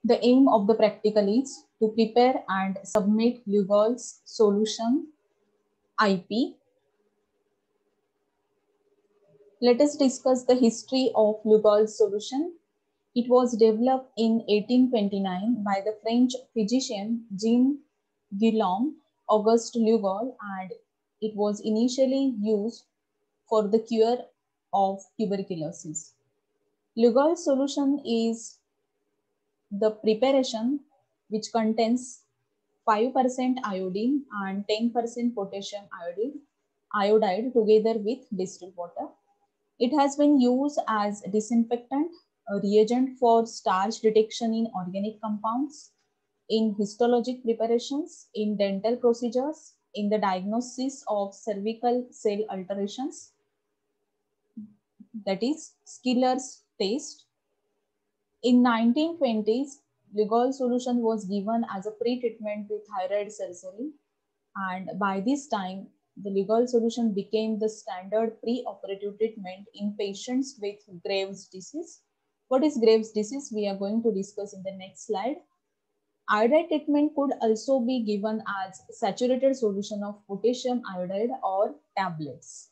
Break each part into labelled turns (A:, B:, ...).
A: The aim of the practical is to prepare and submit Lugol's solution IP. Let us discuss the history of Lugol's solution. It was developed in 1829 by the French physician Jean-Guillaume Auguste Lugol, and it was initially used for the cure of tuberculosis. Lugol's solution is the preparation which contains 5% iodine and 10% potassium iodide together with distilled water. It has been used as a disinfectant, a reagent for starch detection in organic compounds, in histologic preparations, in dental procedures, in the diagnosis of cervical cell alterations, that is Schiller's test. In 1920s, Lugol solution was given as a pre-treatment to thyroid surgery, and by this time, the Lugol solution became the standard pre-operative treatment in patients with Graves' disease. What is Graves' disease? We are going to discuss in the next slide. Iodide treatment could also be given as saturated solution of potassium iodide or tablets.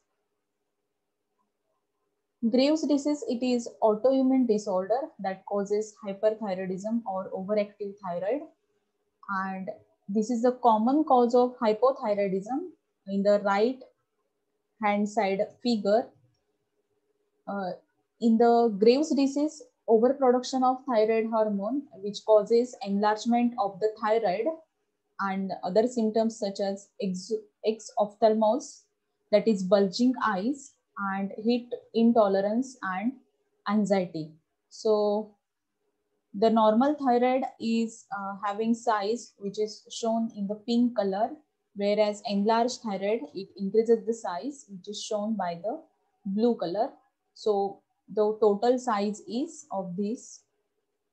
A: Graves' disease, it is autoimmune disorder that causes hyperthyroidism or overactive thyroid, and this is the common cause of hypothyroidism. In the right hand side figure, in the Graves' disease, overproduction of thyroid hormone which causes enlargement of the thyroid and other symptoms such as exophthalmos, that is bulging eyes, and heat intolerance and anxiety. So the normal thyroid is having size which is shown in the pink color, whereas enlarged thyroid, it increases the size which is shown by the blue color. So the total size is of this.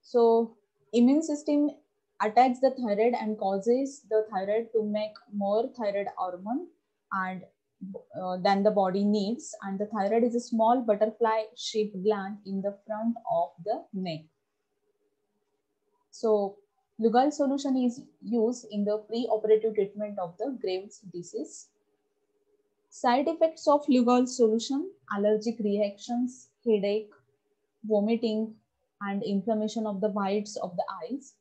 A: So immune system attacks the thyroid and causes the thyroid to make more thyroid hormone and than the body needs, and the thyroid is a small butterfly shaped gland in the front of the neck. So Lugol solution is used in the pre-operative treatment of the Graves' disease. Side effects of Lugol solution: allergic reactions, headache, vomiting, and inflammation of the whites of the eyes.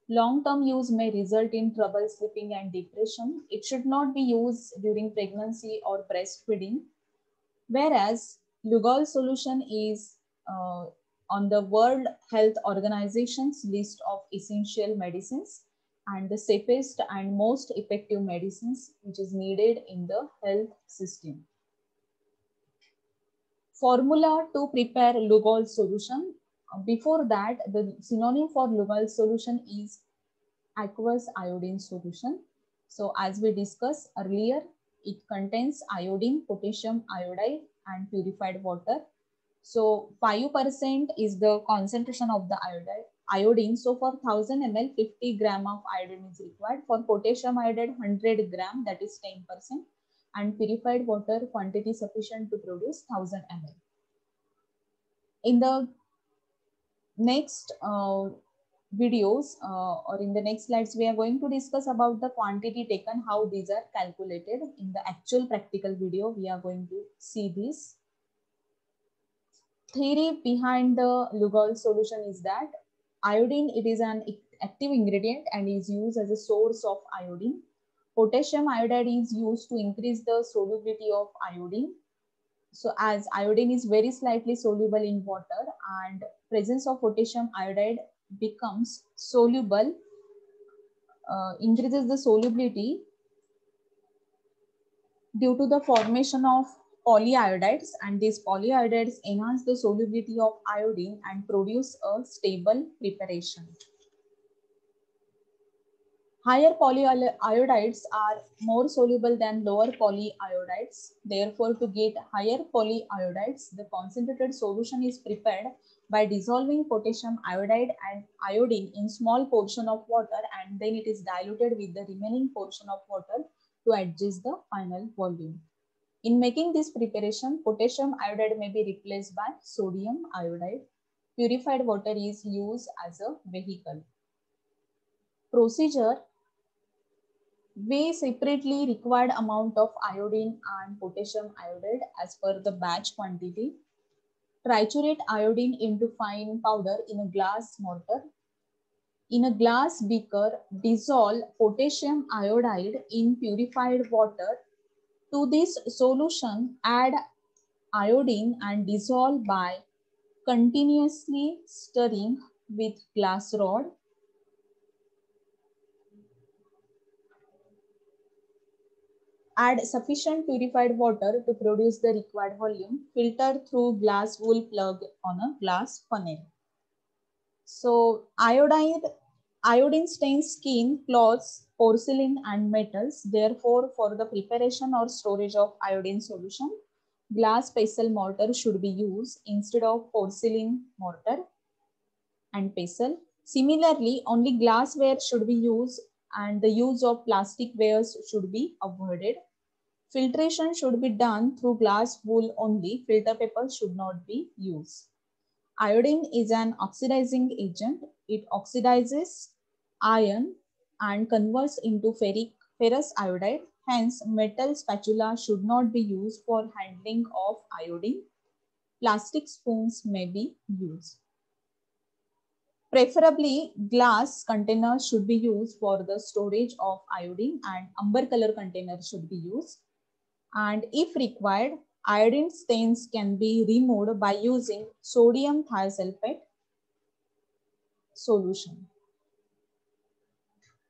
A: Long-term use may result in trouble sleeping and depression. It should not be used during pregnancy or breastfeeding. Whereas Lugol solution is on the World Health Organization's list of essential medicines and the safest and most effective medicines which is needed in the health system. Formula to prepare Lugol solution. Before that, the synonym for Lugol solution is aqueous iodine solution. So as we discussed earlier, it contains iodine, potassium iodide, and purified water. So 5% is the concentration of the iodine. So for 1000 ml, 50 gram of iodine is required. For potassium iodide, 100 gram, that is 10%. And purified water quantity sufficient to produce 1000 ml. In the next videos or in the next slides, we are going to discuss about the quantity taken, how these are calculated. In the actual practical video, we are going to see this. Theory behind the Lugol solution is that iodine, it is an active ingredient and is used as a source of iodine. Potassium iodide is used to increase the solubility of iodine. So as iodine is very slightly soluble in water, and presence of potassium iodide becomes soluble, increases the solubility due to the formation of polyiodides, and these polyiodides enhance the solubility of iodine and produce a stable preparation. Higher polyiodides are more soluble than lower polyiodides. Therefore, to get higher polyiodides, the concentrated solution is prepared by dissolving potassium iodide and iodine in small portion of water, and then it is diluted with the remaining portion of water to adjust the final volume. In making this preparation, potassium iodide may be replaced by sodium iodide. Purified water is used as a vehicle. Procedure: weigh separately required amount of iodine and potassium iodide as per the batch quantity. Triturate iodine into fine powder in a glass mortar. In a glass beaker, dissolve potassium iodide in purified water. To this solution, add iodine and dissolve by continuously stirring with glass rod. Add sufficient purified water to produce the required volume. Filter through glass wool plug on a glass funnel. So iodine stains skin, cloths, porcelain and metals. Therefore, for the preparation or storage of iodine solution, glass pestle mortar should be used instead of porcelain mortar and pestle. Similarly, only glassware should be used and the use of plastic wares should be avoided. Filtration should be done through glass wool only. Filter paper should not be used. Iodine is an oxidizing agent. It oxidizes iron and converts into ferrous iodide. Hence, metal spatula should not be used for handling of iodine. Plastic spoons may be used. Preferably, glass containers should be used for the storage of iodine and amber color container should be used. And if required, iodine stains can be removed by using sodium thiosulfate solution.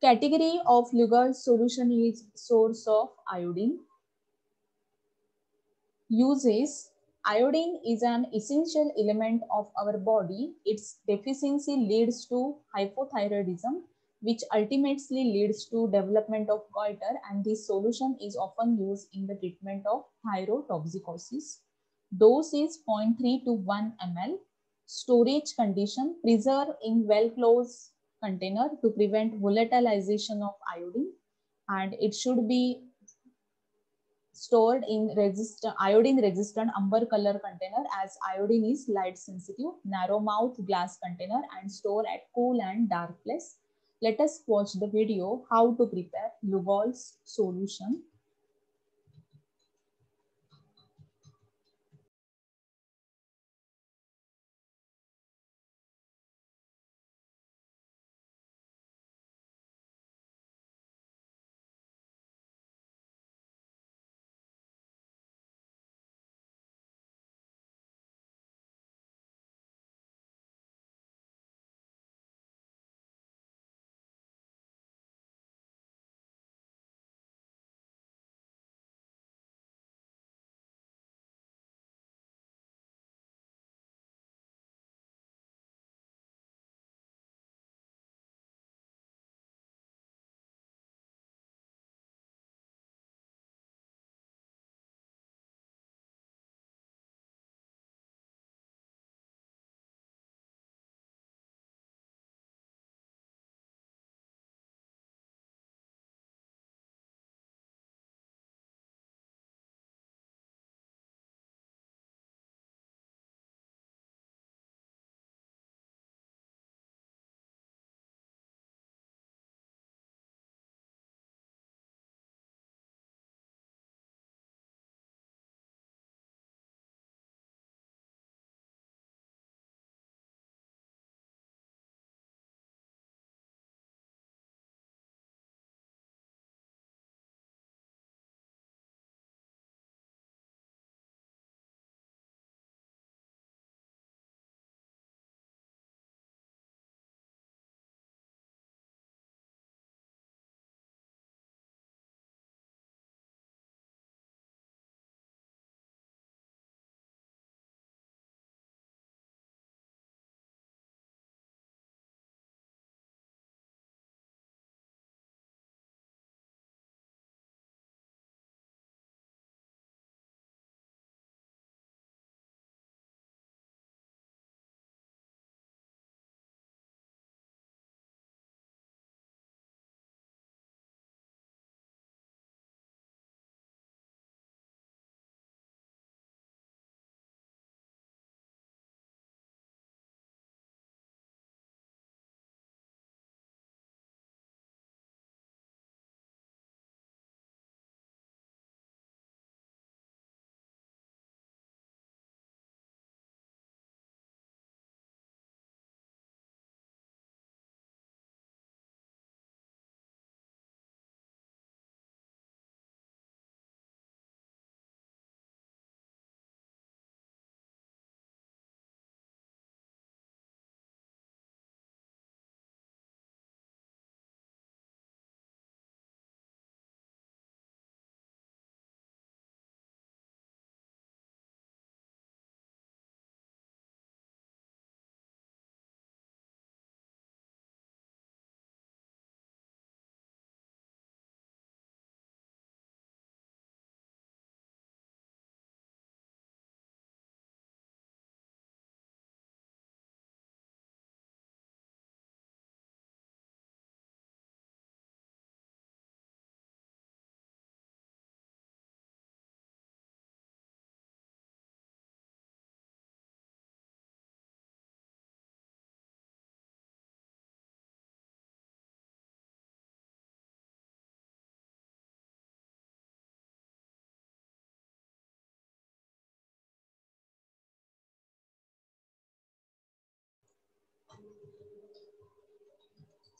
A: Category of Lugol's solution is source of iodine. Uses: iodine is an essential element of our body. Its deficiency leads to hypothyroidism, which ultimately leads to development of goiter, and this solution is often used in the treatment of thyrotoxicosis. Dose is 0.3 to 1 ml. Storage condition: preserve in well-closed container to prevent volatilization of iodine, and it should be stored in iodine resistant amber color container, as iodine is light sensitive. Narrow mouth glass container and store at cool and dark place. Let us watch the video how to prepare Lugol's solution.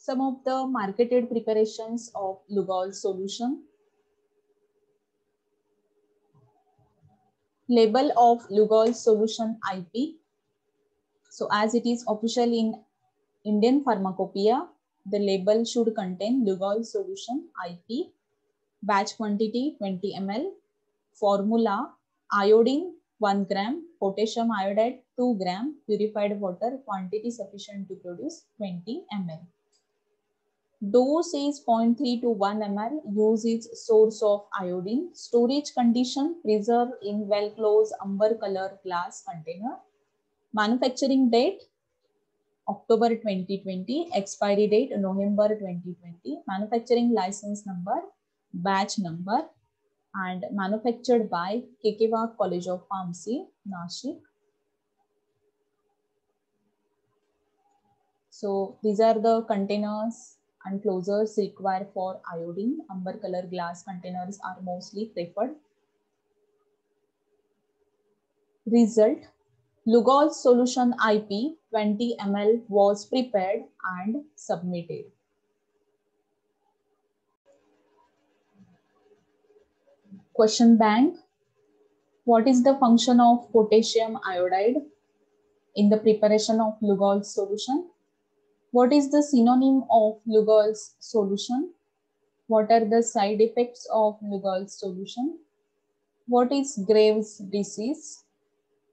A: Some of the marketed preparations of Lugol solution. Label of Lugol solution IP. So as it is official in Indian Pharmacopoeia, the label should contain Lugol solution IP, batch quantity 20 ml, formula iodine 1 gram, potassium iodide 2 gram, purified water quantity sufficient to produce 20 ml. Dose is 0.3 to 1 ml. Use is source of iodine. Storage condition, preserve in well-closed amber color glass container. Manufacturing date, October 2020. Expiry date, November 2020. Manufacturing license number, batch number, and manufactured by Kekewa College of Pharmacy, Nashik. So these are the containers and closures required for iodine. Amber color glass containers are mostly preferred. Result, Lugol solution IP 20 ml was prepared and submitted. Question bank. What is the function of potassium iodide in the preparation of Lugol solution? What is the synonym of Lugol's solution? What are the side effects of Lugol's solution? What is Graves' disease?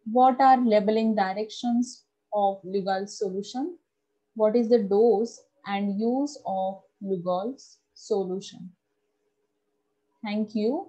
A: What are labeling directions of Lugol's solution? What is the dose and use of Lugol's solution? Thank you.